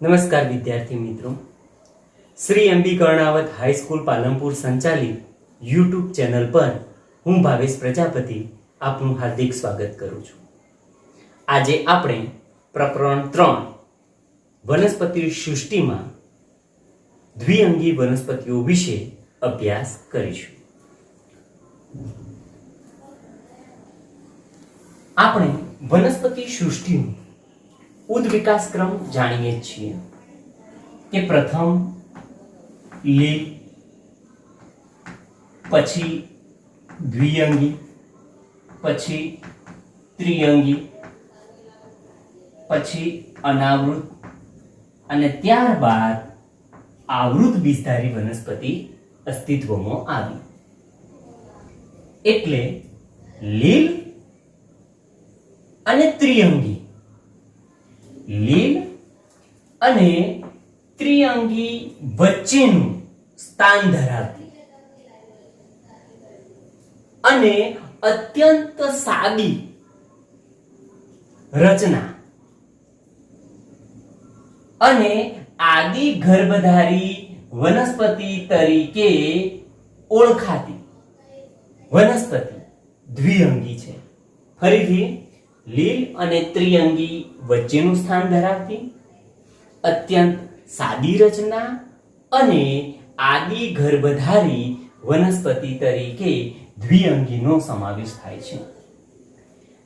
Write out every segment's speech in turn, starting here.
નમસ્કાર વિદ્યાર્થી મિત્રો, શ્રી એમબી કર્ણાવત હાઈસ્કૂલ પાલનપુર સંચાલિત યુટ્યુબ ચેનલ પર હું ભાવેશ પ્રજાપતિ આપનું હાર્દિક સ્વાગત કરું છું. આજે આપણે પ્રકરણ 3 વનસ્પતિ સૃષ્ટિમાં દ્વિઅંગી વનસ્પતિઓ વિશે અભ્યાસ કરીશું. આપણે વનસ્પતિ સૃષ્ટિનું ઉદ્વિકાસ ક્રમ જાણીએ છીએ કે પ્રથમ લીલ, પછી દ્વિઅંગી, પછી ત્રિઅંગી, પછી અનાવૃત અને ત્યારબાદ આવૃત બીજધારી વનસ્પતિ અસ્તિત્વમાં આવી. એટલે લીલ અને ત્રિઅંગી, લીલ અને ત્રિઅંગી વચ્ચેનું સ્થાન ધરાવતી અને અત્યંત સાદી રચના અને આદિ ગર્ભધારી વનસ્પતિ તરીકે ઓળખાતી વનસ્પતિ દ્વિઅંગી છે. ફરીથી, લીલ અને ત્રિઅંગી વચ્ચેનું સ્થાન ધરાવતી, અત્યંત સાદી રચના અને આદિ ગર્ભધારી વનસ્પતિ તરીકે દ્વિઅંગીનો સમાવેશ થાય છે.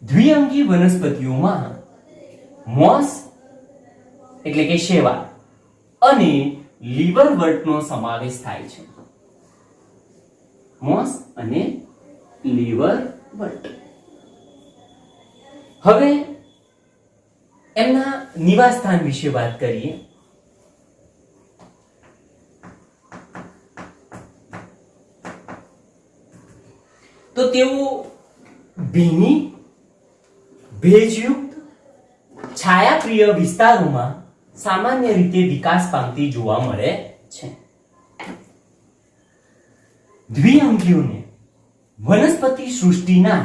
દ્વિઅંગી વનસ્પતિઓમાં મોસ એટલે કે શેવાળ અને લીવરવર્ટનો સમાવેશ થાય છે. મોસ અને લીવરવર્ટ. હવે એમના નિવાસ સ્થાન વિશે વાત કરીએ. તો તેઓ ભીની, ભેજયુક્ત, છાયાપ્રિય વિસ્તારોમાં સામાન્ય રીતે વિકાસ પામતી જોવા મળે છે. દ્વિઅંગીઓને વનસ્પતિ સૃષ્ટિના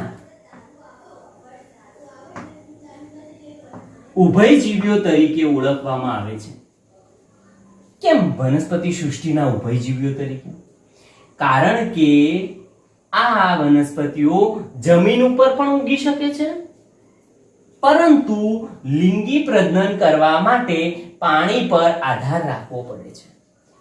ઉભયજીવીઓ તરીકે ઓળખવામાં આવે છે. કેમ વનસ્પતિ સૃષ્ટિના ઉભયજીવીઓ તરીકે? કારણ કે આ વનસ્પતિઓ જમીન ઉપર પણ ઉગી શકે છે, પરંતુ લિંગી પ્રજનન કરવા માટે પાણી પર આધાર રાખવો પડે છે.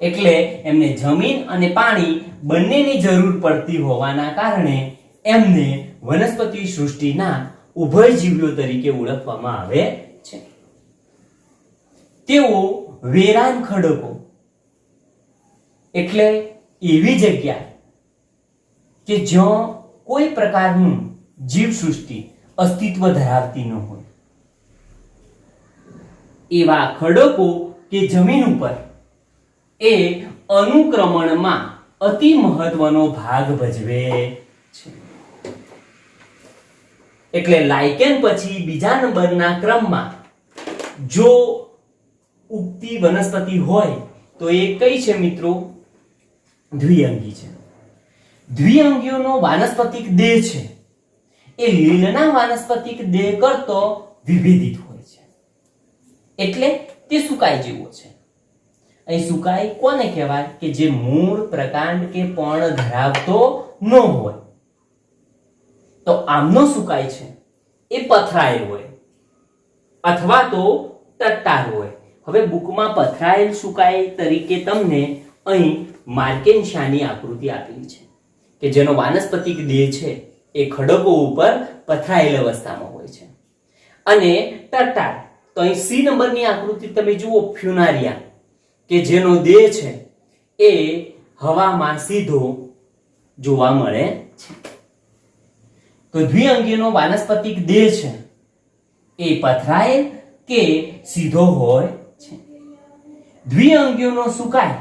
એટલે એમને જમીન અને પાણી બંનેની જરૂર પડતી હોવાના કારણે એમને વનસ્પતિ સૃષ્ટિના ઉભયજીવીઓ તરીકે ઓળખવામાં આવે છે. તેઓ વેરાન ખડકો એટલે એવી જગ્યા કે જ્યાં કોઈ પ્રકારનું જીવસૃષ્ટિ અસ્તિત્વ ધરાવતી ન હોય, એવા ખડકો કે જમીન ઉપર એ અનુક્રમણમાં અતિ મહત્વનો ભાગ ભજવે છે. એટલે લાઇકેન પછી બીજા નંબરના ક્રમમાં જો ઉગતી વનસ્પતિ હોય તો એ કઈ છે મિત્રો? દ્વિઅંગી છે. દ્વિઅંગીઓનો વાનસ્પતિક દેહ છે એ લીલના વાનસ્પતિક દેહ કરતો વિભેદિત હોય છે. એટલે તે સુકાઈ જેવો છે. અહીં સુકાઈ કોને કહેવાય? કે જે મૂળ, પ્રકાંડ કે પર્ણ ધરાવતો ન હોય. તો આમનો સુકાઈ છે એ પથરાયેલ હોય અથવા તો ટટ્ટાર હોય. હવે બુકમાં પથરાયેલ સુકાઈ તરીકે તમને અહીં માર્કેન્શિયાની આકૃતિ આપેલી છે કે જેનો વાનસ્પતિક દેહ છે એ ખડકો ઉપર પથરાયેલ અવસ્થામાં હોય છે. અને ટટ્ટાર, તો અહીં સી નંબરની આકૃતિ તમે જુઓ, ફ્યુનારિયા, કે જેનો દેહ છે એ હવામાં સીધો જોવા મળે છે. તો દ્વિઅંગીનો વાનસ્પતિક દેહ છે એ પથરાયેલ કે સીધો હોય છે. દ્વિઅંગીઓનો સુકાઈ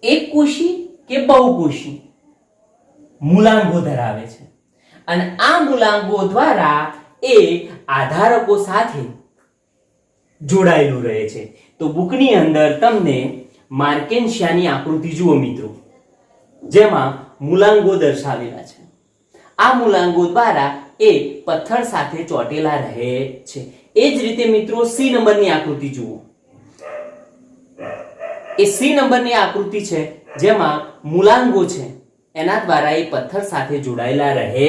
એક કોષી કે બહુકોષી મૂલાંગો ધરાવે છે અને આ મૂલાંગો દ્વારા એ આધારકો સાથે જોડાયેલું રહે છે. તો બુકની અંદર તમને માર્કેન્શિયાની આકૃતિ જુઓ મિત્રો, જેમાં મૂલાંગો દર્શાવેલા છે. આ મૂલાંગો દ્વારા એ પથ્થર સાથે ચોટેલા રહે છે. એ જ રીતે મિત્રો સી નંબરની આકૃતિ જુઓ. એ સી નંબરની આકૃતિ છે જેમાં મૂલાંગો છે એના દ્વારા એ પથ્થર સાથે જોડાયેલા રહે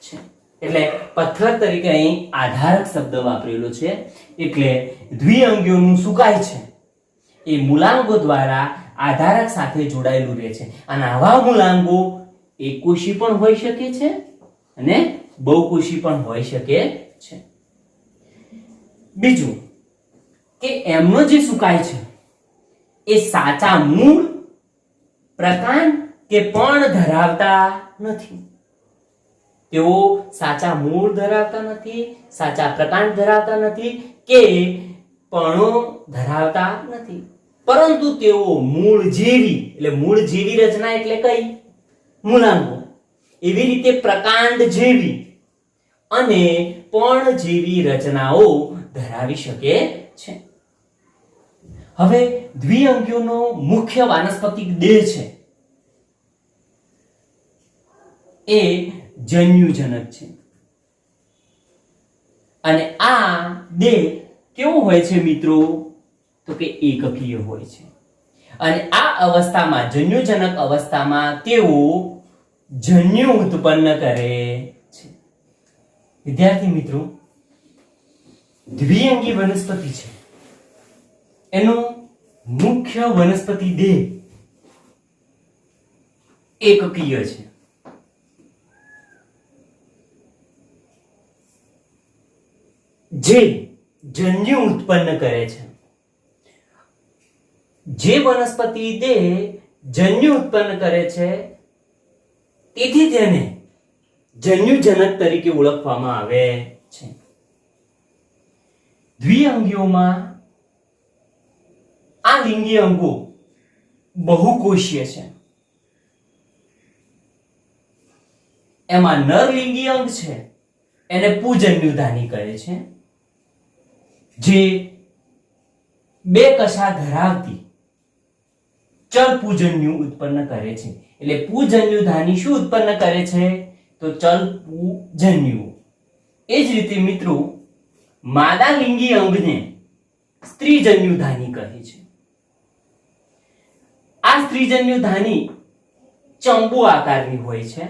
છે. એટલે પથ્થર તરીકે અહીં આધારક શબ્દ વાપરેલો છે. એટલે દ્વિઅંગીઓનું સુકાય છે એ મૂલાંગો દ્વારા આધારક સાથે જોડાયેલું રહે છે. અને આવા મૂલાંગો એકકોષી પણ હોઈ શકે છે અને બહુકોષી પણ હોઈ શકે છે. બીજું કે એમનો જે સુકાય છે એ સાચા મૂળ, પ્રકાંડ કે પર્ણ ધરાવતા નથી. તેઓ સાચા મૂળ ધરાવતા નથી, સાચા પ્રકાંડ ધરાવતા નથી કે પર્ણો ધરાવતા નથી, પરંતુ તેઓ મૂળ જેવી, એટલે મૂળ જેવી રચના એટલે કઈ? મૂલાંગો. એવી રીતે પ્રકાંડ જેવી અને પર્ણ જેવી રચનાઓ ધરાવી શકે છે. હવે દ્વિઅંગીઓનો મુખ્ય વાનસ્પતિક દેહ છે એ જન્યુજનક છે. અને આ દેહ કેવો હોય છે મિત્રો? તો કે એકકીય હોય છે. અને આ અવસ્થામાં, જન્યુજનક અવસ્થામાં તેઓ જન્યુ ઉત્પન્ન કરે છે. વિદ્યાર્થી મિત્રો, દ્વિઅંગી વનસ્પતિ છે એનો મુખ્ય વનસ્પતિ દેહ એકકીય છે. જે જન્યુ ઉત્પન્ન કરે છે. જે વનસ્પતિ દેહ જન્યુ ઉત્પન્ન કરે છે તેથી તેને જન્યુજનક તરીકે ઓળખવામાં આવે છે. દ્વિઅંગીઓમાં આ લિંગી અંગો બહુકોષીય છે. એમાં નરલિંગી અંગ છે એને પુજન્યુધાની કહે છે, જે બે કશા ધરાવતી ચલ પૂજન્યુ ઉત્પન્ન કરે છે. એટલે પૂજન્યુધાની શું ઉત્પન્ન કરે છે? તો ચલ પૂજન્યુ. એ જ રીતે મિત્રો માદા લિંગી અંગને સ્ત્રીજન્યુધાની કહે છે. આ સ્ત્રીજન્યુધાની ચંબુ આકારની હોય છે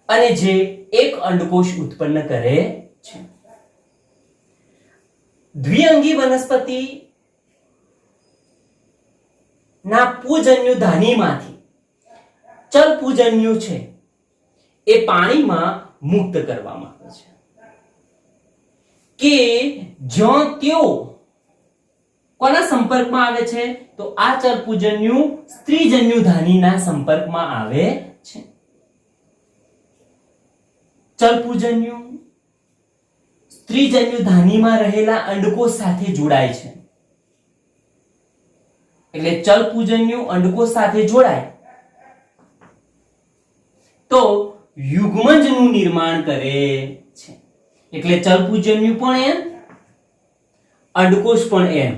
અને જે એક અંડકોષ ઉત્પન્ન કરે છે. દ્વિઅંગી વનસ્પતિ ના પૂજન્યુધાનીમાંથી ચલ પૂજન્યુ છે એ પાણીમાં મુક્ત કરવામાં આવે છે કે જો તેઓ કોના સંપર્કમાં આવે છે? તો આ ચલ પૂજન્યુ સ્ત્રીજન્યુધાનીના સંપર્કમાં આવે છે. ચલ પૂજન્યુ સ્ત્રીજન્યુધાનીમાં રહેલા અંડકોષ સાથે જોડાય છે. એટલે ચલ પૂજન્યુ અંડકોષ સાથે જોડાય તો યુગ્મજનું નિર્માણ કરે છે. એટલે ચલ પૂજન્યુ પણ એમ, અંડકોષ પણ એમ.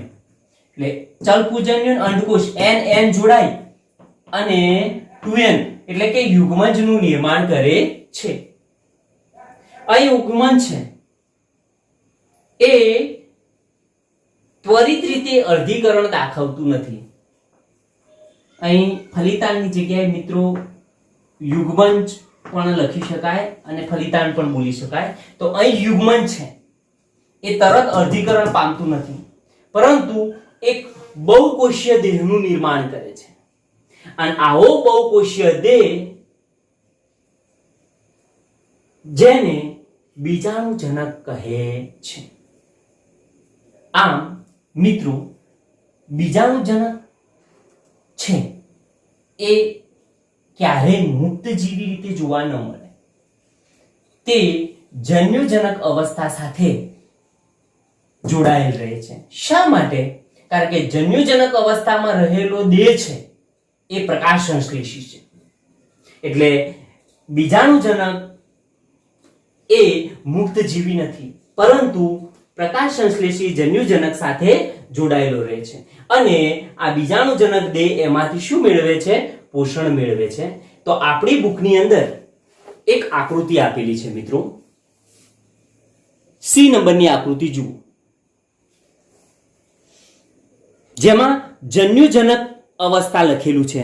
એટલે ચલ પૂજન્યુ અંડકોષ n જોડાય અને 2n એટલે કે યુગ્મજનું નિર્માણ કરે છે. અહીં યુગ્મન છે એ ત્વરિત રીતે અર્ધીકરણ દાખવતું નથી. અહીં ફલિતાંડની જગ્યાએ મિત્રો યુગ્મન પણ લખી શકાય અને ફલિતાંડ પણ બોલી શકાય. તો અહીં યુગ્મન છે એ તરત અર્ધીકરણ પામતું નથી, પરંતુ એક બહુકોષીય દેહનું નિર્માણ કરે છે. અને આવો બહુકોષીય દેહ જેને બીજાણુજનક કહે છે. આમ મિત્રો બીજાણુજનક છે એ ક્યારેય મુક્તજીવી રીતે જોવા ન મળે. તે જન્યુજનક અવસ્થા સાથે જોડાયેલ રહે છે. શા માટે? કારણ કે જન્યુજનક અવસ્થામાં રહેલો દેહ છે એ પ્રકાશ સંશ્લેષી છે. એટલે બીજાણુજનક એ મુક્તજીવી નથી, પરંતુ પ્રકાશ સંશ્લેષી જન્યુજનક સાથે જોડાયેલો રહે છે. અને આ બીજાણુજનક દેહ એમાંથી શું મેળવે છે? પોષણ મેળવે છે. તો આપણી બુકની અંદર એક આકૃતિ આપેલી છે મિત્રો. સી નંબરની આકૃતિ જુઓ, જેમાં જન્યુજનક અવસ્થા લખેલું છે.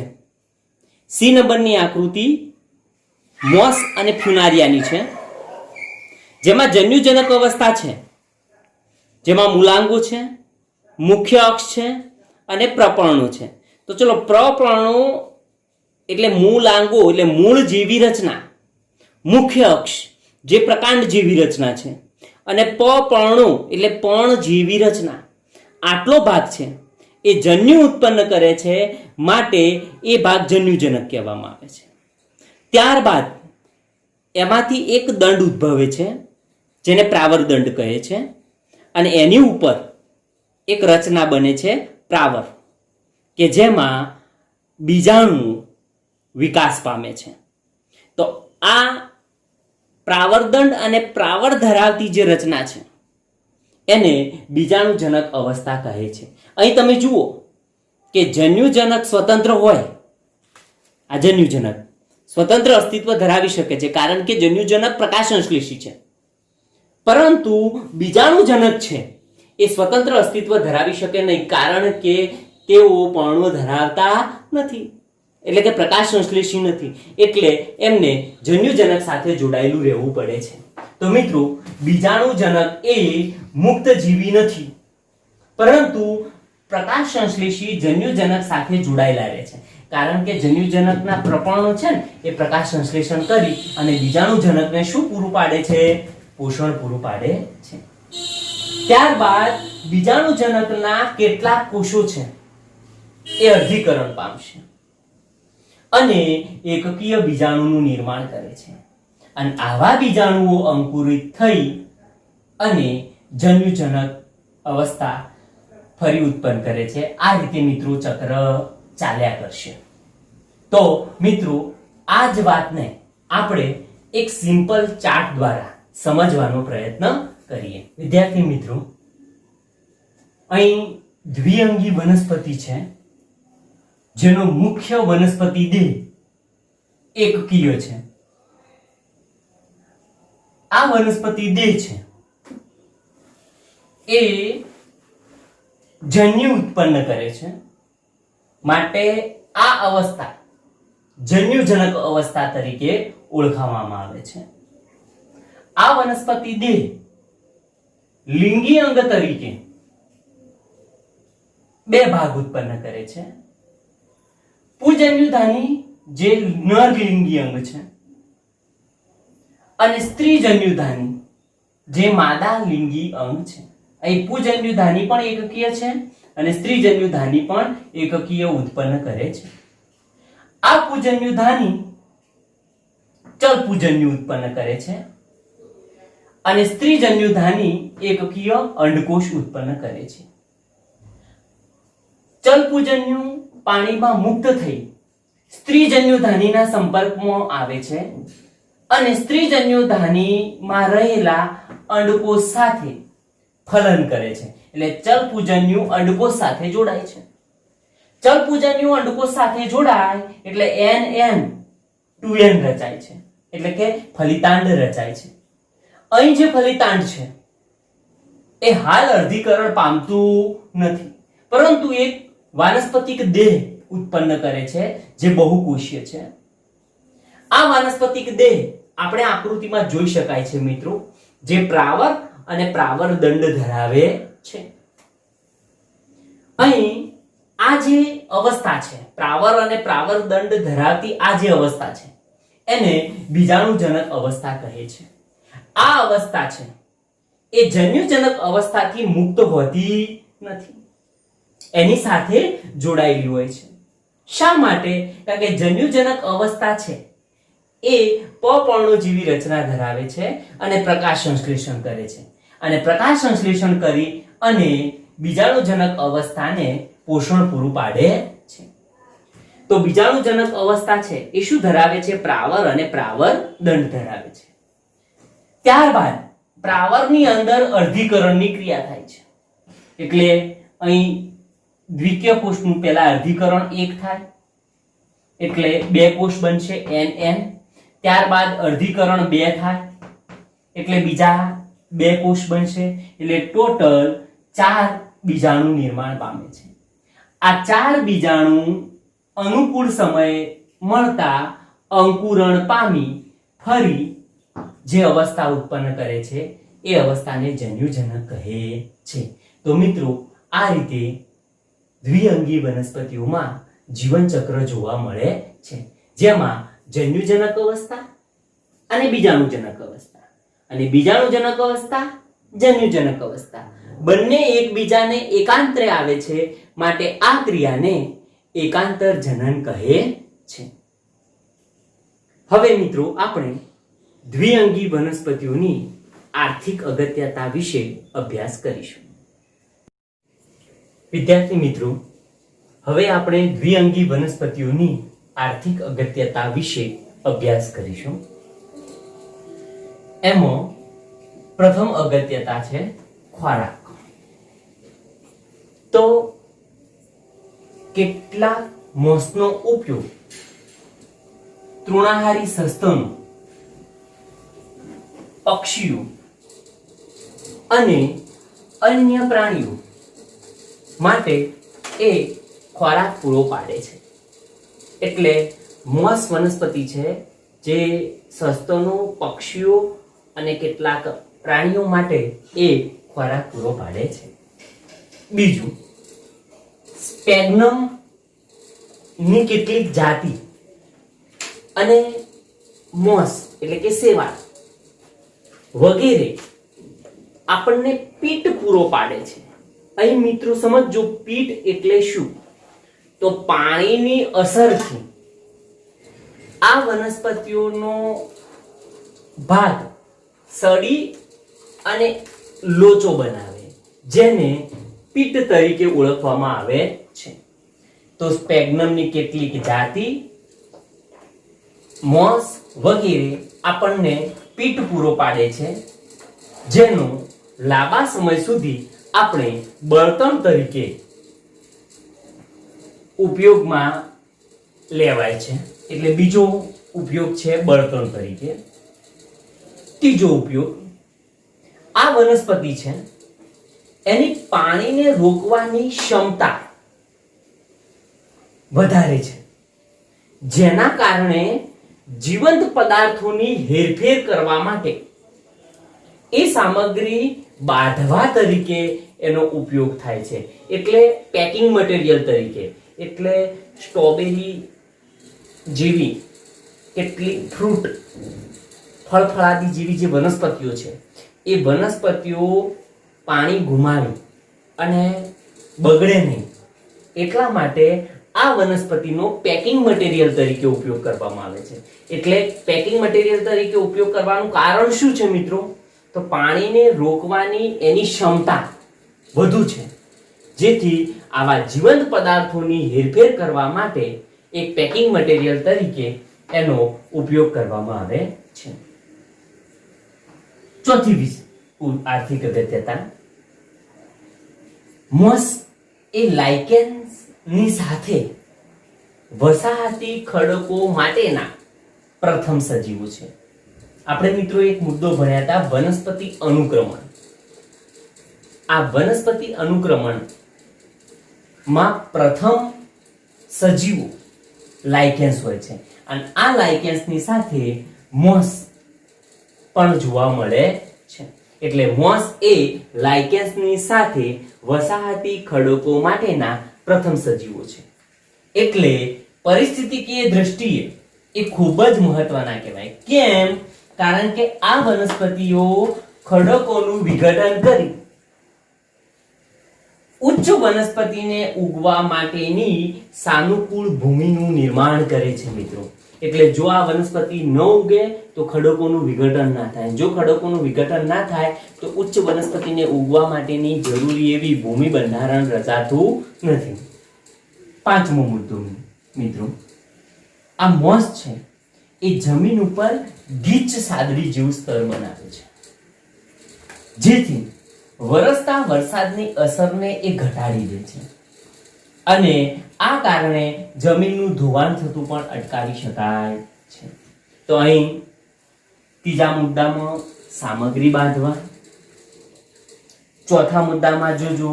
સી નંબરની આકૃતિ મોસ અને ફ્યુનારિયાની છે, જેમાં જન્યુજનક અવસ્થા છે, જેમાં મૂલાંગો છે, મુખ્ય અક્ષ છે અને પ્રપર્ણો છે. તો ચલો, પ્રપર્ણો એટલે મૂલાંગો એટલે મૂળ જેવી રચના, મુખ્ય અક્ષ જે પ્રકાંડ જેવી રચના છે, અને પર્ણો એટલે પર્ણ જેવી રચના. આટલો ભાગ છે એ જન્યુ ઉત્પન્ન કરે છે, માટે એ ભાગ જન્યુજનક કહેવામાં આવે છે. ત્યારબાદ એમાંથી એક દંડ ઉદ્ભવે છે, જેને પ્રાવર દંડ કહે છે, અને એની ઉપર એક રચના બને છે પ્રાવર, કે જેમાં બીજાણુ વિકાસ પામે છે. તો આ પ્રાવર દંડ અને પ્રાવર ધરાવતી જે રચના છે એને બીજાણુજનક અવસ્થા કહે છે. અહીં તમે જુઓ કે જન્યુજનક સ્વતંત્ર હોય, આ જન્યુજનક સ્વતંત્ર અસ્તિત્વ ધરાવી શકે છે, કારણ કે જન્યુજનક પ્રકાશ સંશ્લેષી છે. પરંતુ બીજાણુજનક છે એ સ્વતંત્ર અસ્તિત્વ ધરાવી શકે નહીં, કારણ કે તેઓ પર્ણો ધરાવતા નથી, એટલે કે પ્રકાશ સંશ્લેષી નથી. એટલે એમને જન્યુજનક સાથે જોડાયેલું રહેવું પડે છે. તો મિત્રો, બીજાણુજનક એ મુક્ત જીવી નથી, પરંતુ પ્રકાશ સંશ્લેષી જન્યુજનક સાથે જોડાયેલા રહે છે, કારણ કે જન્યુજનકના પ્રપર્ણો છે ને એ પ્રકાશ સંશ્લેષણ કરી અને બીજાણુજનકને શું પૂરું પાડે છે? પોષણ પૂરું પાડે છે. ત્યારબાદ બીજાણુજનકના કેટલાક કોષો છે એ અર્ધીકરણ પામશે અને એકકીય બીજાણુનું નિર્માણ કરે છે, અને આવા બીજાણુઓ અંકુરિત થઈ અને જન્યુજનક અવસ્થા ફરી ઉત્પન્ન કરે છે. આ રીતે મિત્રો ચક્ર ચાલ્યા કરશે. તો મિત્રો, આ જ વાતને આપણે એક સિમ્પલ ચાર્ટ દ્વારા સમજવાનો પ્રયત્ન કરીએ. વિદ્યાર્થી મિત્રો, અહીં દ્વિઅંગી વનસ્પતિ છે, જેનો મુખ્ય વનસ્પતિ દેહ એકકીય છે. આ વનસ્પતિ દેહ છે એ જન્યુ ઉત્પન્ન કરે છે, માટે આ અવસ્થા જન્યુજનક અવસ્થા તરીકે ઓળખવામાં આવે છે. આ વનસ્પતિ દેહ લિંગી અંગ તરીકે બે ભાગ ઉત્પન્ન કરે છે. પુજન્યુધાની જે નરલિંગી અંગ છે, અને સ્ત્રીજન્યુધાની જે માદા લિંગી અંગ છે. અહીં પુજન્યુધાની પણ એકકીય છે અને સ્ત્રીજન્યુધાની પણ એકકીય ઉત્પન્ન કરે છે. આ પુજન્યુધાની ચલપુજન્યુ ઉત્પન્ન કરે છે અને સ્ત્રીજન્યુધાની એકકીય અંડકોષ ઉત્પન્ન કરે છે. ચલપુજન્યુ પાણીમાં મુક્ત થઈ સ્ત્રીજન્યુધાનીના સંપર્કમાં આવે છે અને સ્ત્રીજન્યુધાનીમાં રહેલા અંડકોષ સાથે ફલન કરે છે. એટલે ચલપુજન્યુ અંડકોષ સાથે જોડાય છે. ચલપુજન્યુ અંડકોષ સાથે જોડાય એટલે NN2N રચાય છે, એટલે કે ફલિતાંડ રચાય છે. અહીં જે ફલિતાંડ છે એ હાલ અર્ધીકરણ પામતું નથી, પરંતુ એક વાનસ્પતિક દેહ ઉત્પન્ન કરે છે જે બહુકોષીય છે. આ વાનસ્પતિક દેહ આપણે આકૃતિમાં જોઈ શકાય છે મિત્રો, જે પ્રાવર અને પ્રાવર દંડ ધરાવે છે. અહીં આ જે અવસ્થા છે, પ્રાવર અને પ્રાવર દંડ ધરાવતી આ જે અવસ્થા છે એને બીજાણુજનક અવસ્થા કહે છે. આ અવસ્થા છે એ જન્યુજનક અવસ્થાથી મુક્ત હોતી નથી, એની સાથે જોડાયેલી હોય છે. શા માટે? કારણ કે જન્યુજનક અવસ્થા છે એ પર્ણો જેવી રચના ધરાવે છે અને પ્રકાશ સંશ્લેષણ કરે છે, અને પ્રકાશ સંશ્લેષણ કરી અને બીજાણુજનક અવસ્થાને પોષણ પૂરું પાડે છે. તો બીજાણુજનક અવસ્થા છે એ શું ધરાવે છે? પ્રાવર અને પ્રાવર દંડ ધરાવે છે. ત્યારબાદ પ્રાવરની અંદર અર્ધીકરણની ક્રિયા થાય છે, એટલે અહીં દ્વિતીય કોષનું પહેલા અર્ધીકરણ 1 થાય, એટલે 2 કોષ બનશે NN. ત્યારબાદ અર્ધીકરણ 2 થાય એટલે બીજા 2 કોષ બનશે, એટલે ટોટલ 4 બીજાણુ નિર્માણ પામે છે. આ 4 બીજાણુ અનુકૂળ સમયે મળતા અંકુરણ પામી ફરી જે અવસ્થા ઉત્પન્ન કરે છે એ અવસ્થાને જન્યુજનક કહે છે. તો મિત્રો આ રીતે દ્વિઅંગી વનસ્પતિઓમાં જીવન ચક્ર જોવા મળે છે, જેમાં જન્યુજનક અવસ્થા અને બીજાણુજનક અવસ્થા અને બીજાણુજનક અવસ્થા જન્યુજનક અવસ્થા બંને એકબીજાને એકાંતરે આવે છે, માટે આ ક્રિયાને એકાંતર જનન કહે છે. હવે મિત્રો આપણે દ્વિઅંગી વનસ્પતિઓની આર્થિક અગત્યતા વિશે અભ્યાસ કરીશું. વિદ્યાર્થી મિત્રો, હવે આપણે દ્વિઅંગી વનસ્પતિઓની આર્થિક અગત્યતા વિશે અભ્યાસ કરીશું. એમાં પ્રથમ અગત્યતા છે ખોરાક. તો કેટલાક મોસનો ઉપયોગ તૃણાહારી સસ્તનો, પક્ષીઓ અને અન્ય પ્રાણીઓ માટે એ ખોરાક પૂરો પાડે છે. એટલે મોસ વનસ્પતિ છે જે સસ્તનો, પક્ષીઓ અને કેટલાક પ્રાણીઓ માટે એ ખોરાક પૂરો પાડે છે. બીજું, સ્પેગ્નમ ની કેટલીક જાતિ અને મોસ એટલે કે શેવાળ વગેરે આપણને પીટ પૂરો પાડે છે. અહીં મિત્રો સમજો, પીટ એટલે શું? તો પાણીની અસરથી આ વનસ્પતિઓનો ભાગ સડી અને લોચો બનાવે, જેને પીટ તરીકે ઓળખવામાં આવે છે. તો સ્પેગ્નમની કેટલીક જાતિ, મોસ વગેરે આપણને પીટ પૂરો પાડે છે, જેનો લાંબા સમય સુધી આપણે બળતણ તરીકે ઉપયોગમાં લેવાય છે. એટલે બીજો ઉપયોગ છે બળતણ તરીકે. ત્રીજો ઉપયોગ, આ વનસ્પતિ છે એની પાણીને રોકવાની ક્ષમતા વધારે છે, જેના કારણે જીવંત પદાર્થોની હેરફેર કરવા માટે એ સામગ્રી બાંધવા તરીકે એનો ઉપયોગ થાય છે. એટલે પેકિંગ મટીરિયલ તરીકે. એટલે સ્ટ્રોબેરી જેવી કેટલીક ફ્રૂટ, ફળફળાદી જેવી જે વનસ્પતિઓ છે એ વનસ્પતિઓ પાણી ગુમાવી અને બગડે નહીં એટલા માટે આ વનસ્પતિનો પેકિંગ મટીરિયલ તરીકે ઉપયોગ કરવામાં આવે છે. એટલે પેકિંગ મટીરિયલ તરીકે ઉપયોગ કરવાનું કારણ શું છે મિત્રો? તો પાણીને રોકવાની એની ક્ષમતા વધુ છે, જેથી આવા જીવંત પદાર્થોની હેરફેર કરવા માટે એક પેકિંગ મટીરિયલ તરીકે એનો ઉપયોગ કરવામાં આવે છે. ચોથી આર્થિક અગત્યતા, મોસ એ લાઇકેન્સ ની સાથે વસાહતી ખડકો માટેના પ્રથમ સજીવો છે. આપણે મિત્રો એક મુદ્દો ભણ્યા હતા, વનસ્પતિ અનુક્રમણ. આ વનસ્પતિ અનુક્રમણ માં પ્રથમ સજીવો લાઇકેન્સ હોય છે, અને આ લાઇકેન્સની સાથે મોસ પણ જોવા મળે છે. એટલે મોસ એ લાઇકેન્સની સાથે વસાહતી ખડકો માટેના પ્રથમ સજીવો છે. એટલે પરિસ્થિતિકીય દ્રષ્ટિએ એ ખૂબ જ મહત્વના કહેવાય. કેમ? કારણ કે આ વનસ્પતિઓ ખડકોનું વિઘટન કરી ઉચ્ચ વનસ્પતિને ઉગવા માટેની સાનુકૂળ ભૂમિનું નિર્માણ કરે છે મિત્રો. એટલે જો આ વનસ્પતિ ન ઉગે તો ખડકોનું વિઘટન ના થાય. જો ખડકોનું વિઘટન ના થાય તો ઉચ્ચ વનસ્પતિને ઉગવા માટેની જરૂરી એવી ભૂમિ બંધારણ રચાતું નથી. પાંચમો મુદ્દો મિત્રો, આ મોસ છે એ જમીન ઉપર ગીચ સાદડી જેવું સ્તર બનાવે છે, જેથી વરસતા વરસાદની અસરને એ ઘટાડી દે છે, અને આ કારણે જમીનનું ધોવાણ થતું પણ અટકાવી શકાય છે. તો અહીં ત્રીજા મુદ્દામાં સામગ્રી બાંધવા ચોથા મુદ્દામાં જોજો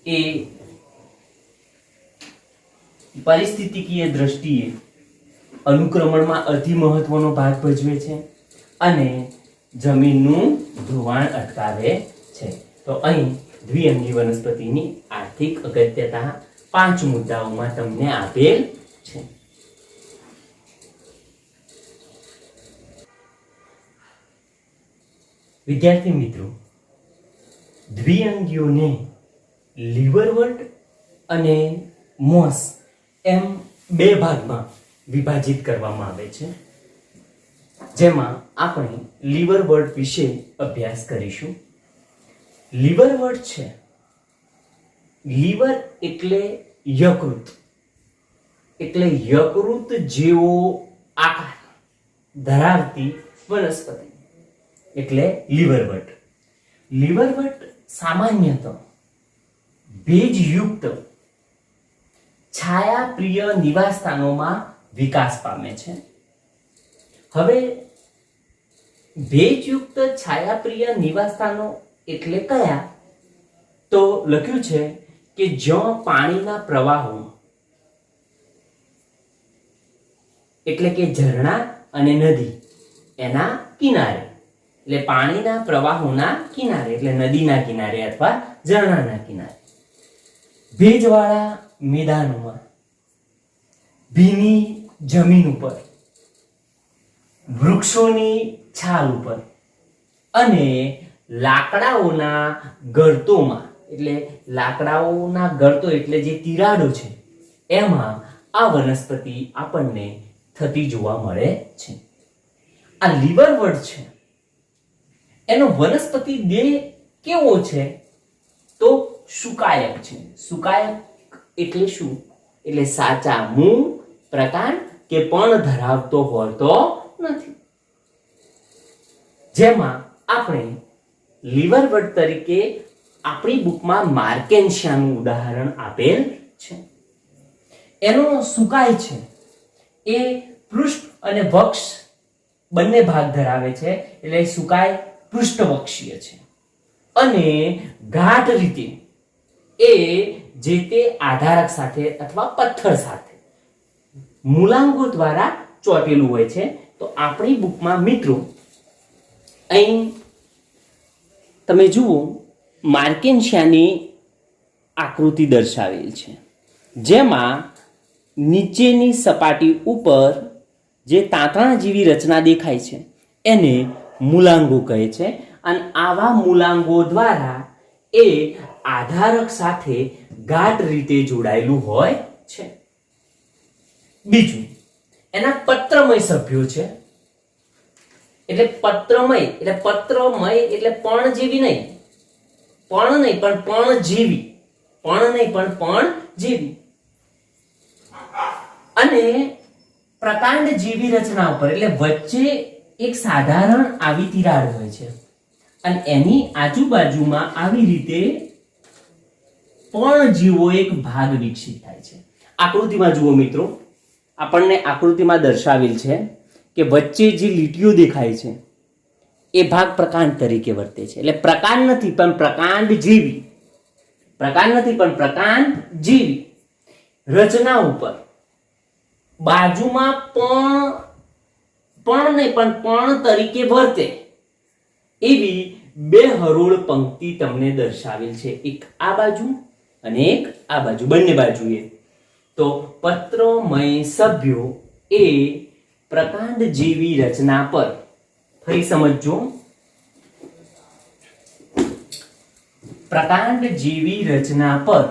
એ પરિસ્થિતિકીય દ્રષ્ટિએ અનુક્રમણમાં અતિ મહત્વનો ભાગ ભજવે છે અને જમીનનું ધોવાણ અટકાવે છે. તો અહીં દ્વિઅંગી વનસ્પતિની આર્થિક અગત્યતા 5 મુદ્દાઓમાં તમને આપેલ છે. વિદ્યાર્થી મિત્રો, દ્વિઅંગીઓને લીવરવર્ટ અને મોસ એમ 2 ભાગમાં વિભાજિત કરવામાં આવે છે, જેમાં આપણે લીવરવર્ટ વિશે અભ્યાસ કરીશું. લીવરવર્ટ છે, લીવર એટલે યકૃત, એટલે યકૃત જેવો આકાર ધરાવતી વનસ્પતિ એટલે લીવરવર્ટ. લીવરવર્ટ સામાન્યતઃ ભેજયુક્ત છાયાપ્રિય નિવાસસ્થાનોમાં વિકાસ પામે છે. હવે ભેજયુક્ત છાયાપ્રિય નિવાસસ્થાનો એટલે કયા? તો લખ્યું છે કે જ્યાં પાણીના પ્રવાહો એટલે કે ઝરણા અને નદી એના કિનારે, એટલે પાણીના પ્રવાહોના કિનારે એટલે નદીના કિનારે અથવા ઝરણાના કિનારે, ભેજવાળા મેદાનોમાં, ભીની જમીન ઉપર, વૃક્ષોની છાલ ઉપર અને લાકડાઓના ગર્તોમાં, એટલે લાકડાઓના ગર્તો એટલે જે તિરાડો છે એમાં આ વનસ્પતિ આપણને થતી જોવા મળે છે. આ લીવરવર્ટ છે એનો વનસ્પતિ દેહ કેવો છે? તો સુકાયક છે. સુકાયક એટલે શું? એટલે સાચા મૂળ, પ્રકાંડ કે પણ ધરાવતો હોતો નથી. જેમાં આપણે લીવરવર્ટ તરીકે આપણી બુકમાં માર્કેન્શિયાનું ઉદાહરણ આપેલ છે. એનો સુકાય છે એ પૃષ્ઠ અને વક્ષ બંને ભાગ ધરાવે છે, એટલે સુકાય પૃષ્ઠવક્ષીય છે અને ગાઢ રીતે એ જે તે આધારક સાથે અથવા પથ્થર સાથે મૂલાંગો દ્વારા ચોટેલું હોય છે. તો આપણી બુકમાં મિત્રો અહીં તમે જુઓ માર્કેન્શિયાની આકૃતિ દર્શાવેલ છે, જેમાં નીચેની સપાટી ઉપર જે તાંતણા જેવી રચના દેખાય છે એને મૂલાંગો કહે છે અને આવા મૂલાંગો દ્વારા એ આધારક સાથે ગાઢ રીતે જોડાયેલું હોય છે. બીજું, એના પત્રમય સભ્યો છે, એટલે પત્રમય એટલે પણ જેવી નહીં, પણ જેવી, પણ જેવી અને પ્રકાંડ જેવી રચના ઉપર, એટલે વચ્ચે એક સાધારણ આવી તિરાડ હોય છે અને એની આજુબાજુમાં આવી રીતે પણ જેવો એક ભાગ વિકસિત થાય છે. આકૃતિમાં જુઓ મિત્રો, આપણને આકૃતિમાં દર્શાવેલ છે કે વચ્ચે જે લીટીઓ દેખાય છે એ ભાગ પ્રકાંડ તરીકે વર્તે છે. એટલે પ્રકાંડ નથી પણ પ્રકાંડ જેવી રચના ઉપર બાજુમાં પણ તરીકે વર્તે એવી 2 હરોળ પંક્તિ તમને દર્શાવેલ છે, એક આ બાજુ અને એક આ બાજુ, બંને બાજુએ. તો પત્રમય સભ્યો એ પ્રકાંડ જેવી રચના પર, ફરી સમજો, પ્રકાંડ જેવી રચના પર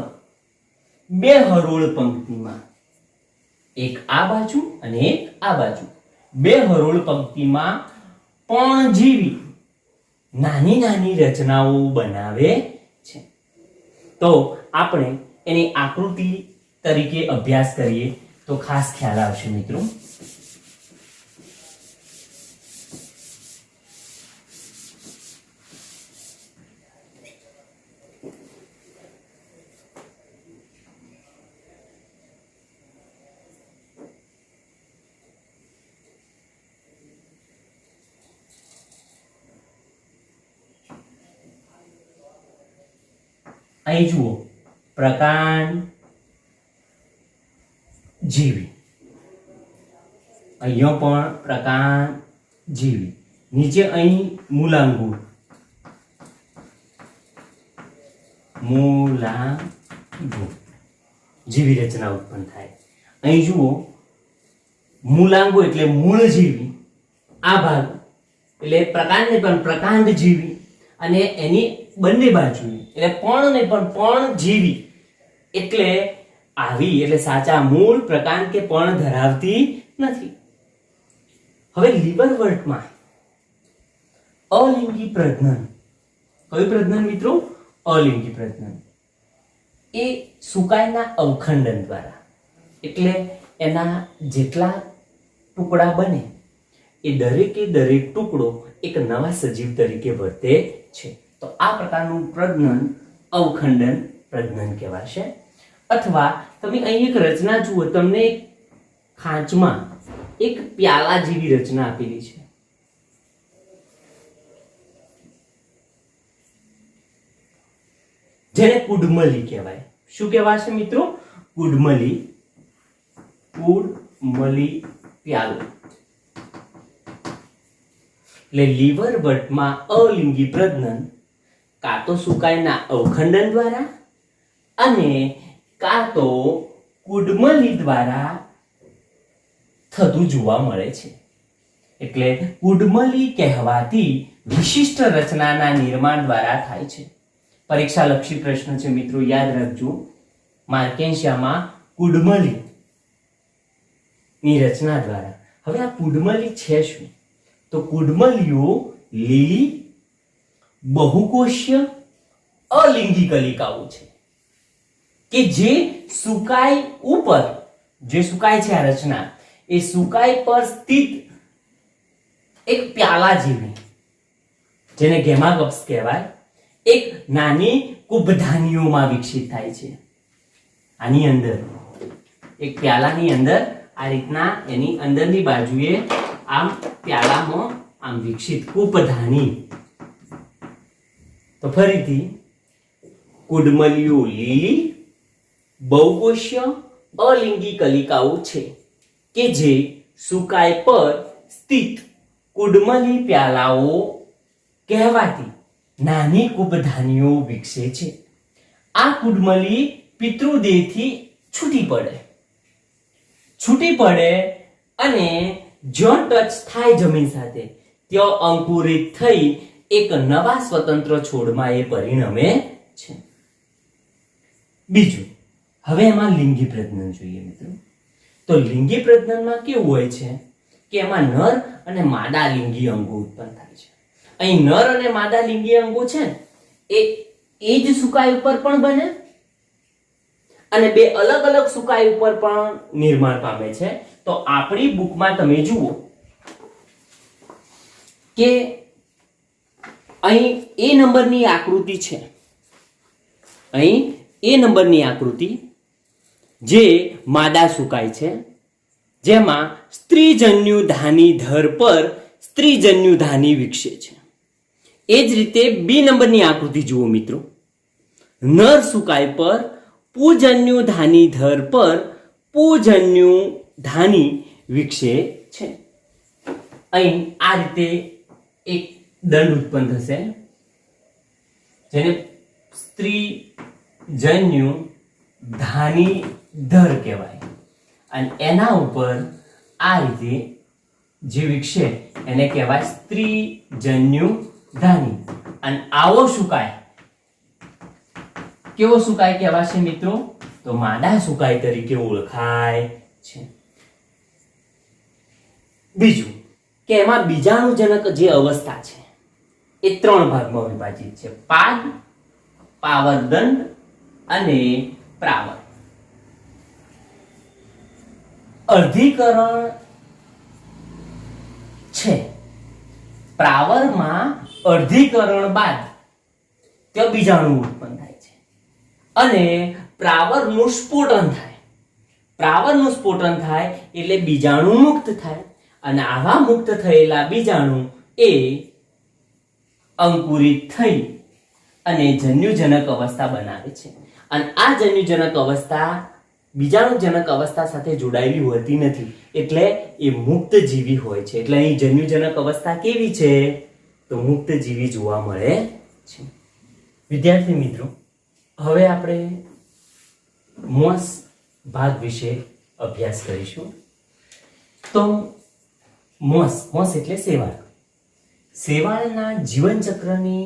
2 હરોળ પંક્તિમાં, એક આ બાજુ અને એક આ બાજુ, 2 હરોળ પંક્તિમાં પણ જેવી નાની નાની રચનાઓ બનાવે છે. તો આપણે એની આકૃતિ તરીકે અભ્યાસ કરીએ તો ખાસ ખ્યાલ આવશે મિત્રો. અહીં જુઓ પ્રકાંડ જીવી, અહીંયા પણ પ્રકાંડ જીવી, નીચે અહીં મૂલાંગુર, મૂલાંગુર જેવી રચના ઉત્પન્ન થાય. અહીં જુઓ મૂલાંગો એટલે મૂળ જીવી, આ ભાગ એટલે પ્રકાંડ ને પણ પ્રકાંડ જીવી, અને એની બંને બાજુ એટલે પણ ને પણ પણ જીવી, એટલે આવી એટલે સાચા મૂળ પ્રકાંડ કે પણ ધરાવતી નથી. હવે લીવરવર્ટમાં અલિંગી પ્રજનન, કયું પ્રજનન મિત્રો? અલિંગી પ્રજનન એ સુકાઈના અવખંડન દ્વારા, એટલે એના જેટલા ટુકડા બને એ દરેકે દરેક ટુકડો એક નવા સજીવ તરીકે વર્તે છે. તો આ પ્રકારનું પ્રજનન અવખંડન પ્રજનન કહેવાશે. અથવા તમે અહીં એક રચના જુઓ, તમને એક ખાંચમાં એક પ્યાલા જેવી રચના આપેલી છે. જેને કુડમલી કહેવાય. શું કહેવાશે મિત્રો? કુડમલી. કુડમલી પ્યાલો. એટલે લીવરવર્ટમાં અલિંગી પ્રજનન કાં તો સુકાઈના અવખંડન દ્વારા અને કાં તો કુડમલી દ્વારા થતું જોવા મળે છે. એટલે કુડમલી કહેવાતી વિશિષ્ટ રચનાના નિર્માણ દ્વારા થાય છે. પરીક્ષાલક્ષી પ્રશ્ન છે મિત્રો, યાદ રાખજો. માર્કેન્શિયામાં કુડમલી ની રચના દ્વારા. હવે આ કુડમલી છે શું? તો કુડમલીઓ લીલી બહુકોષીય અલિંગી કલિકાઓ છે કે જે સુકાઈ ઉપર, જે સુકાઈ છે આ રચના, એ સુકાઈ પર સ્થિત એક પ્યાલા જેવી, જેને ગેમાગપ્સ કહેવાય, એક નાની કુબધાનીઓમાં વિકસિત થાય છે. આની અંદર એક પ્યાલાની અંદર આ રીતના એની અંદરની બાજુએ આમ પ્યાલામાં આમ વિકસિત કુપધાની. તો ફરીથી કુડમલીઓ લીલી બહુકોષીય અલિંગી કલિકાઓ છે કે જે સુકાઈ પર સ્થિત કુડમલી પ્યાલાઓ કહેવાતી નાની કુપધાનીઓ વિકસે છે. આ કુડમલી પિતૃદેહથી છૂટી પડે અને જ્યાં ટચ થાય જમીન સાથે ત્યાં અંકુરિત થઈ એક નવા સ્વતંત્ર છોડમાં એ પરિણમે છે. બીજું, હવે એમાં લિંગી પ્રજનન જોઈએ મિત્રો. તો લિંગી પ્રજનનમાં કેવું હોય છે કે એમાં નર અને માદા લિંગી અંગો ઉત્પન્ન થાય છે. અહીં નર અને માદા લિંગી અંગો છે એ જ સુકાઈ ઉપર પણ બને અને બે અલગ અલગ સુકાઈ ઉપર પણ નિર્માણ પામે છે. તો આપણી બુકમાં તમે જુઓ કે અહીં એ નંબરની આકૃતિ છે. અહીં એ નંબરની આકૃતિ જે માદા સુકાઈ છે, જેમાં સ્ત્રીજન્યુધાની ધર પર સ્ત્રીજન્યુધાની વિકસે છે. એ જ રીતે બી નંબરની આકૃતિ જુઓ મિત્રો. નર સુકાઈ પર પૂજન્યુધાની ધર પર પૂજન્યુધાની વિકસે છે. અહીં આ રીતે એક દંડ ઉત્પન્ન થશે જેને સ્ત્રીજન્યુધાની ધર કહેવાય. અને એના ઉપર આ રીતે જે વિકસે એને કહેવાય સ્ત્રીજન્યુધાની. અને આવો સુકાય કેવો સુકાય કહેવાશે મિત્રો? તો માદા સુકાઈ તરીકે ઓળખાય છે. બીજું કે એમાં બીજાણુજનક જે અવસ્થા છે એ 3 ભાગમાં વિભાજિત છે: પાદ, પાવરદંડ અને પ્રાવર. અર્ધીકરણ છે. પ્રાવરમાં અર્ધીકરણ બાદ ત્યાં બીજાણુ ઉત્પન્ન થાય છે અને પ્રાવરનું સ્ફોટન થાય. પ્રાવરનું સ્ફોટન થાય એટલે બીજાણુ મુક્ત થાય અને આવા મુક્ત થયેલા બીજાણુ એ અંકુરિત થઈ અને જન્યુજનક અવસ્થા બનાવે છે. અને આ જન્યુજનક અવસ્થા બીજાણુજનક અવસ્થા સાથે જોડાયેલી હોતી નથી, એટલે એ મુક્ત જીવી હોય છે. એટલે અહીં જન્યુજનક અવસ્થા કેવી છે? તો મુક્ત જીવી જોવા મળે છે. વિદ્યાર્થી મિત્રો, હવે આપણે મોસ ભાગ વિશે અભ્યાસ કરીશું. તો મોસ એટલે શેવાળ. શેવાળના જીવન ચક્રની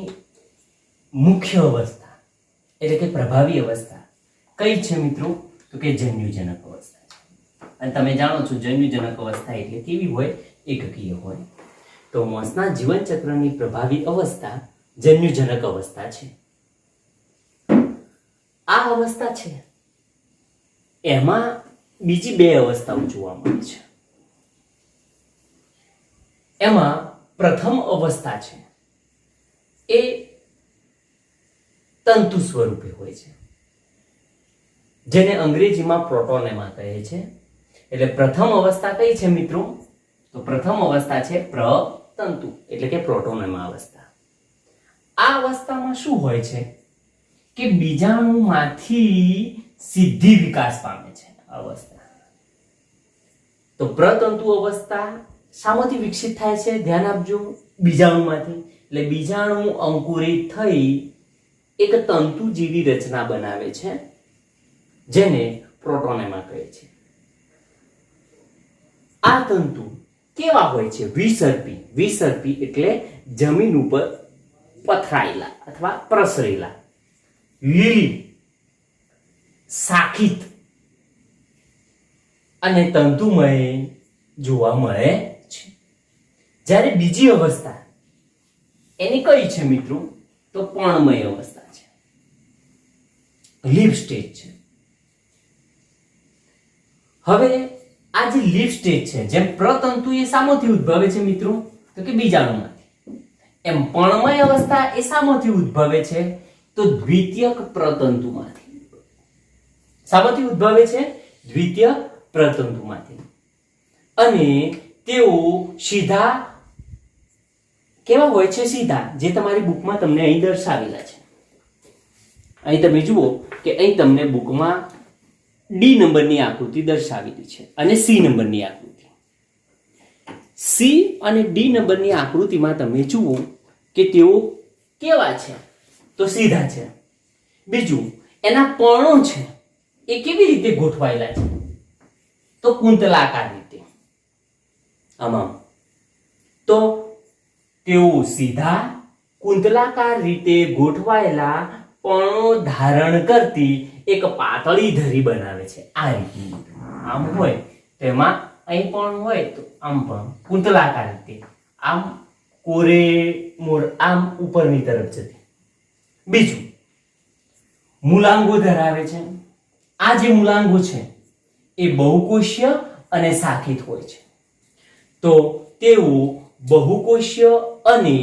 મુખ્ય અવસ્થા એટલે કે પ્રભાવી અવસ્થા કઈ છે મિત્રો? તો કે જન્યુજનક અવસ્થા છે. અને તમે જાણો છો જન્યુજનક અવસ્થા એટલે કેવી હોય? એકકીય હોય. તો મોસના જીવન ચક્રની પ્રભાવી અવસ્થા જન્યુજનક અવસ્થા છે. આ અવસ્થા છે એમાં બીજી બે અવસ્થાઓ જોવા મળે છે. એમાં પ્રથમ અવસ્થા છે એ તંતુ સ્વરૂપે હોય છે, જેને અંગ્રેજીમાં પ્રોટોનેમા કહે છે. એટલે પ્રથમ અવસ્થા કઈ છે મિત્રો? તો પ્રથમ અવસ્થા છે પ્રતંતુ એટલે કે પ્રોટોનેમા અવસ્થા. આ અવસ્થામાં શું હોય છે કે બીજાણુમાંથી સિદ્ધિ વિકાસ પામે છે અવસ્થા. તો પ્રતંતુ અવસ્થા શામાંથી વિકસિત થાય છે? ધ્યાન આપજો, બીજાણુમાંથી. એટલે બીજાણુ અંકુરિત થઈ એક તંતુ જેવી રચના બનાવે છે, જેને પ્રોટોનેમા કહે છે. આ તંતુ કેવા હોય છે? વિસર્પી. વિસર્પી એટલે જમીન ઉપર પથરાયેલા અથવા પ્રસરેલા, લીલી, શાખિત અને તંતુમય જોવા મળે છે. જ્યારે બીજી અવસ્થા એની કઈ છે મિત્રો? તો પર્ણમય અવસ્થા છે, લીફ સ્ટેજ છે. હવે આ જે લીફ સ્ટેજ છે, જેમ પ્રતંતુ એ શામાંથી ઉદ્ભવે છે મિત્રો? તો કે બીજાણુમાંથી. એમ પર્ણમય અવસ્થા એ શામાંથી ઉદ્ભવે છે? તો દ્વિતીયક પ્રતંતુમાંથી. શામાંથી ઉદ્ભવે છે? દ્વિતીય પ્રતંતુમાંથી. અને તેઓ સીધા કેવા હોય છે? સીધા, જે તમારી બુકમાં તમને અહીં દર્શાવેલા છે. અહીં તમે જુઓ કે અહીં તમને બુકમાં ડી નંબરની આકૃતિ દર્શાવેલી છે અને સી નંબરની આકૃતિ. સી અને ડી નંબરની આકૃતિમાં તમે જુઓ કે તેઓ કેવા છે? તો સીધા છે. બીજું, એના પર્ણો છે એ કેવી રીતે ગોઠવાયેલા છે? તો કુંતલાકાર રીતે. આમાં તો તેઓ સીધા કુંતલાકાર રીતે ગોઠવાયેલા પર્ણો ધારણ કરતી એક પાતળી ધરી બનાવે છે. આ રીતની આમ હોય તો એમાં અહીં પણ હોય તો આમ પણ કુંતલાકાર રીતે આમ કોરે મોર આમ ઉપરની તરફ જતી. બીજું, મૂલાંગો ધરાવે છે. આ જે મૂલાંગો છે એ બહુકોષીય અને શાખિત હોય છે. તો તેઓ બહુકોષીય અને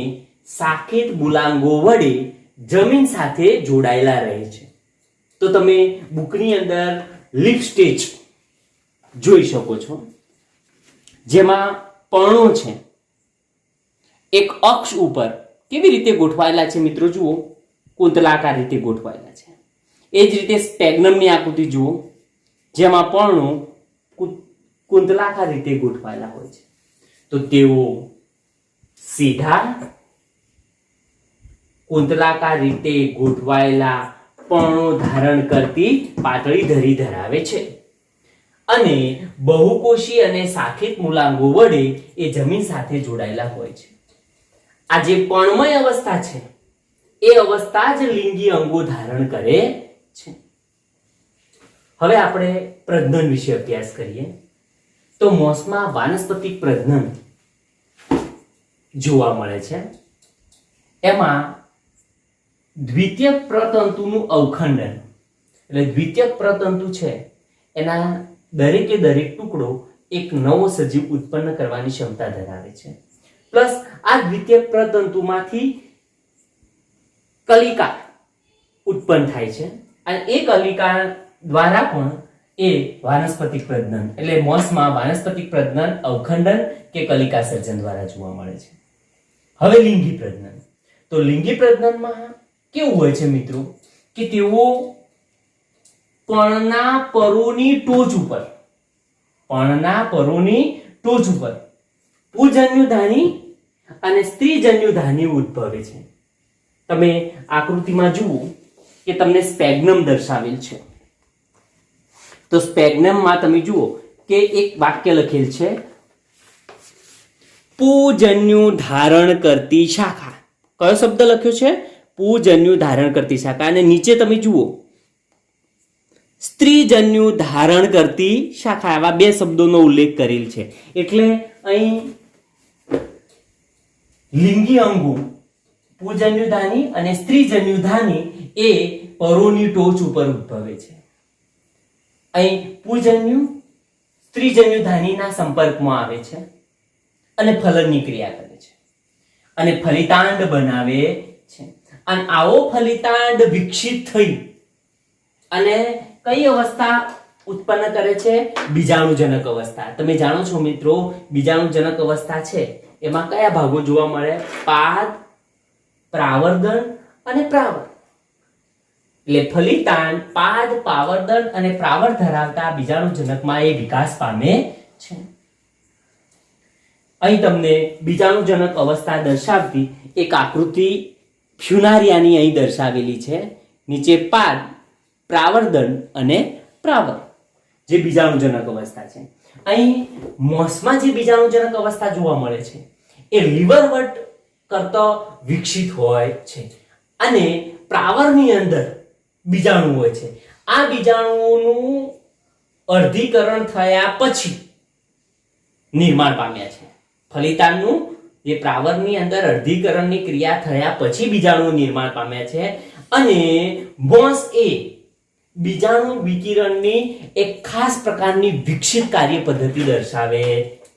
શાખિત મૂલાંગો વડે જમીન સાથે જોડાયેલા રહે છે. તો તમે બુકની અંદર લીફ સ્ટેજ જોઈ શકો છો, જેમાં પર્ણો છે એક અક્ષ ઉપર કેવી રીતે ગોઠવાયેલા છે મિત્રો? જુઓ, કુંતલાકાર રીતે ગોઠવાયેલા છે. એ જ રીતે સ્પેગ્નમની આકૃતિ જુઓ, જેમાં પર્ણો કુંતલાકાર રીતે ગોઠવાયેલા હોય છે. તો તેઓ સીધા કુંતલાકાર રીતે ગોઠવાયેલા પર્ણો ધારણ કરતી પાતળી ધરી ધરાવે છે અને બહુકોષી અને શાખિત મૂલાંગો વડે એ જમીન સાથે જોડાયેલા હોય છે. આ જે પર્ણમય અવસ્થા છે એ અવસ્થા જ લિંગી અંગો ધારણ કરે છે. હવે આપણે પ્રજનન વિશે અભ્યાસ કરીએ. તો મોસમાં વાનસ્પતિક પ્રજનન જોવા મળે છે. એમાં દ્વિતીયક પ્રતંતુનું અવખંડન, એટલે દ્વિતીયક પ્રતંતુ છે એના દરેકે દરેક ટુકડો એક નવો સજીવ ઉત્પન્ન કરવાની ક્ષમતા ધરાવે છે. પ્લસ આ દ્વિતીયક પ્રતંતુમાંથી કલિકા ઉત્પન્ન થાય છે અને એ કલિકા દ્વારા પણ એ વાનસ્પતિક પ્રજનન એટલે મોસમાં વાનસ્પતિક પ્રજનન અવખંડન કે કલિકા સર્જન દ્વારા જોવા મળે છે. હવે લિંગી પ્રજનન. તો લિંગી પ્રજનનમાં કેવું હોય છે મિત્રો કે તેઓ પર્ણના પરોની ટોચ ઉપર પુંજન્યુધાની અને સ્ત્રીજન્યુધાની ઉદ્ભવે છે. તમે આકૃતિમાં જુઓ કે તમને સ્પેગ્નમ દર્શાવેલ છે. તો સ્પેગ્નમમાં તમે જુઓ કે એક વાક્ય લખેલ છે, પૂજન્યુ ધારણ કરતી શાખા. કયો શબ્દ લખ્યો છે? પૂજન્યુ ધારણ કરતી શાખા. અને નીચે તમે જુઓ સ્ત્રીજન્યુ ધારણ કરતી શાખા. આવા બે શબ્દોનો ઉલ્લેખ કરેલ છે. એટલે અહીં લિંગી અંગો પૂજન્યુધાની અને સ્ત્રીજન્યુધાની એ પરોની ટોચ ઉપર ઉદ્ભવે છે. અહીં પૂજન્યુ સ્ત્રીજન્યુધાનીના સંપર્કમાં આવે છે અને ફલનની ક્રિયા કરે છે અને ફલિતાંડ બનાવે છે. અને આવો ફલિતાંડ વિકસિત થઈ અને કઈ અવસ્થા ઉત્પન્ન કરે છે? બીજાણુજનક અવસ્થા. તમે જાણો છો મિત્રો, બીજાણુજનક અવસ્થા છે એમાં કયા ભાગો જોવા મળે? પાદ, પ્રાવર્ધન અને પ્રાવર. એટલે ફલિતાંડ પાદ, પાવર્ધન અને પ્રાવર ધરાવતા બીજાણુજનકમાં એ વિકાસ પામે છે. અહીં તમને બીજાણુજનક અવસ્થા દર્શાવતી એક આકૃતિ ફ્યુનારિયાની અહીં દર્શાવેલી છે. નીચે પાદ, પ્રાવર્ધન અને પ્રાવર જે બીજાણુજનક અવસ્થા છે. અહીં મોસમાં જે બીજાણુજનક અવસ્થા જોવા મળે છે એ લીવરવટ કરતો વિકસિત હોય છે અને પ્રાવરની અંદર બીજાણુ હોય છે. આ બીજાણુઓનું અર્ધીકરણ થયા પછી નિર્માણ પામ્યા છે. ફલિતાંડનું જે પ્રાવરની અંદર અર્ધીકરણની ક્રિયા થયા પછી બીજાણુ નિર્માણ પામ્યા છે અને મોસ એ બીજાણુ વિકિરણની એક ખાસ પ્રકારની વિકસિત કાર્ય પદ્ધતિ દર્શાવે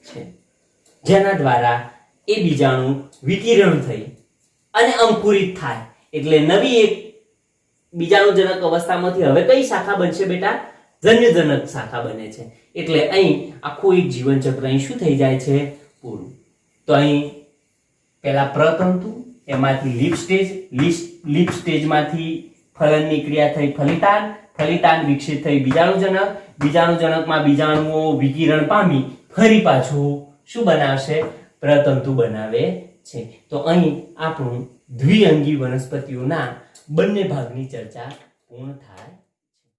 છે, જેના દ્વારા એ બીજાણુ વિકિરણ થઈ અને અંકુરિત થાય. એટલે નવી એક બીજાણુજનક અવસ્થામાંથી હવે કઈ શાખા બનશે બેટા? જન્યુજનક શાખા બને છે. એટલે અહીં આખું એક જીવન ચક્ર અહીં શું થઈ જાય છે? પૂરું. તો અહીં પહેલા પ્રતંતુ, એમાંથી લીફ સ્ટેજમાંથી ફલનની ક્રિયા થઈ ફલિતાંડ વિકસિત થઈ બીજાણુજનકમાં બીજાણુઓ વિકિરણ પામી ફરી પાછું શું બનાવશે? પ્રતંતુ બનાવે છે. તો અહીં આપણું દ્વિઅંગી વનસ્પતિઓના બંને ભાગની ચર્ચા પૂર્ણ થાય.